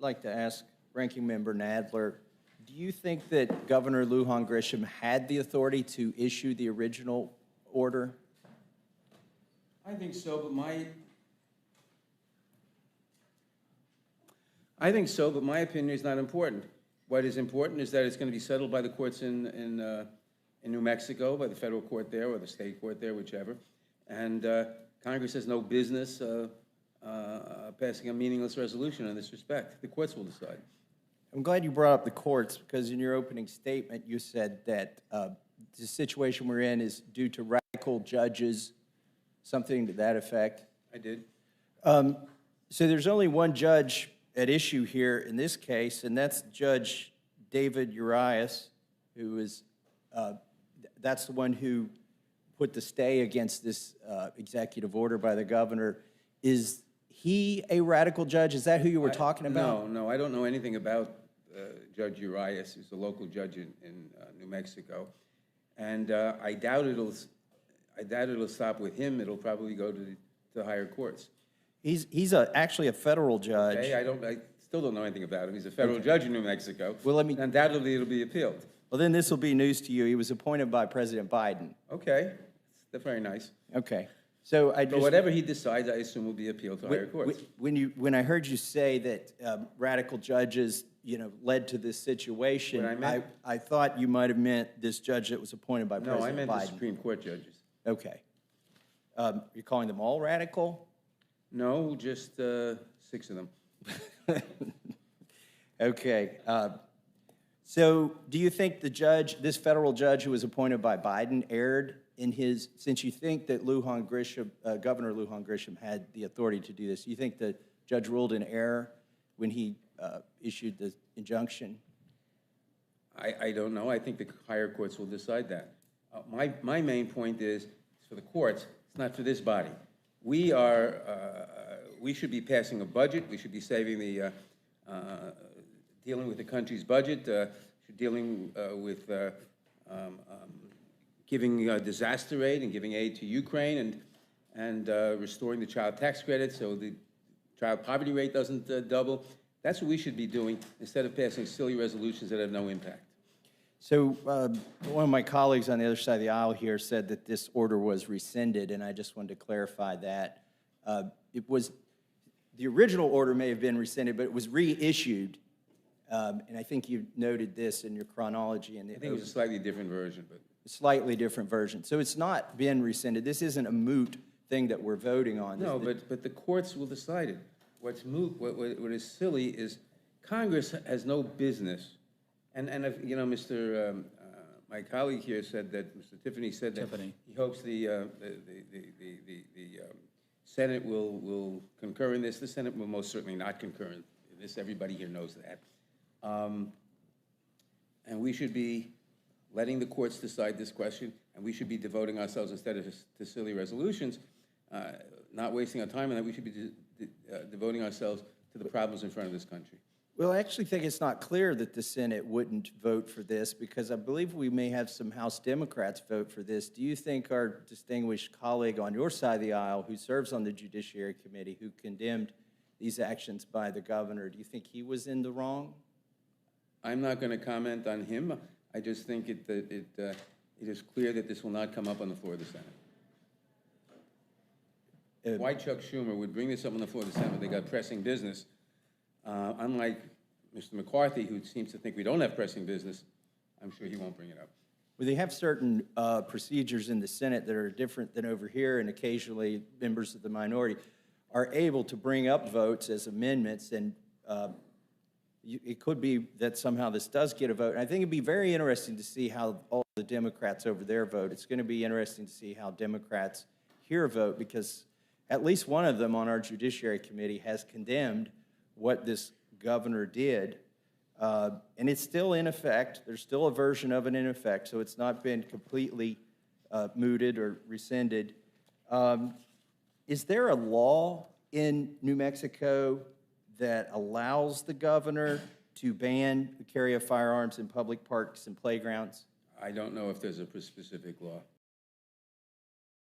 like to ask Ranking Member Nadler, do you think that Governor Lujan Grisham had the authority to issue the original order? I think so, but my opinion is not important. What is important is that it's going to be settled by the courts in New Mexico, by the federal court there or the state court there, whichever. And Congress has no business passing a meaningless resolution in this respect. The courts will decide. I'm glad you brought up the courts, because in your opening statement you said that the situation we're in is due to radical judges, something to that effect. I did. So there's only one judge at issue here in this case, and that's Judge David Urias, who is, that's the one who put the stay against this executive order by the governor. Is he a radical judge? Is that who you were talking about? No, I don't know anything about Judge Urias, who's a local judge in New Mexico, and I doubt it'll stop with him. It'll probably go to the higher courts. He's actually a federal judge. Okay, I still don't know anything about him. He's a federal judge in New Mexico. Well, undoubtedly it'll be appealed. Well, then this will be news to you. He was appointed by President Biden. Okay, that's very nice. Okay. So whatever he decides, I assume will be appealed to higher courts. When I heard you say that radical judges, led to this situation, I thought you might have meant this judge that was appointed by President Biden. No, I meant the Supreme Court judges. Okay. You're calling them all radical? No, just 6 of them. Okay. So do you think the judge, this federal judge who was appointed by Biden, erred in his, since you think that Governor Lujan Grisham had the authority to do this, do you think the judge ruled in error when he issued the injunction? I don't know. I think the higher courts will decide that. My main point is, it's for the courts, it's not for this body. We should be passing a budget. We should be saving the, dealing with the country's budget, dealing with giving disaster aid and giving aid to Ukraine, and restoring the child tax credit so the child poverty rate doesn't double. That's what we should be doing instead of passing silly resolutions that have no impact. So one of my colleagues on the other side of the aisle here said that this order was rescinded, and I just wanted to clarify that. It was, the original order may have been rescinded, but it was reissued, and I think you noted this in your chronology. I think it was a slightly different version. But slightly different version. So it's not been rescinded. This isn't a moot thing that we're voting on. No, but the courts will decide it. What's moot, what is silly is Congress has no business. And if, my colleague here said that, Mr. Tiffany said that he hopes the Senate will concur in this. The Senate will most certainly not concur in this. Everybody here knows that. And we should be letting the courts decide this question, and we should be devoting ourselves, instead of to silly resolutions, not wasting our time on that. We should be devoting ourselves to the problems in front of this country. Well, I actually think it's not clear that the Senate wouldn't vote for this, because I believe we may have some House Democrats vote for this. Do you think our distinguished colleague on your side of the aisle, who serves on the Judiciary Committee, who condemned these actions by the governor, do you think he was in the wrong? I'm not going to comment on him. I just think it is clear that this will not come up on the floor of the Senate. Why Chuck Schumer would bring this up on the floor of the Senate when they got pressing business, unlike Mr. McCarthy, who seems to think we don't have pressing business, I'm sure he won't bring it up. Well, they have certain procedures in the Senate that are different than over here, and occasionally members of the minority are able to bring up votes as amendments, and it could be that somehow this does get a vote. And I think it'd be very interesting to see how all the Democrats over there vote. It's going to be interesting to see how Democrats here vote, because at least one of them on our Judiciary Committee has condemned what this governor did. And it's still in effect. There's still a version of it in effect, so it's not been completely mooted or rescinded. Is there a law in New Mexico that allows the governor to ban the carry of firearms in public parks and playgrounds? I don't know if there's a specific law.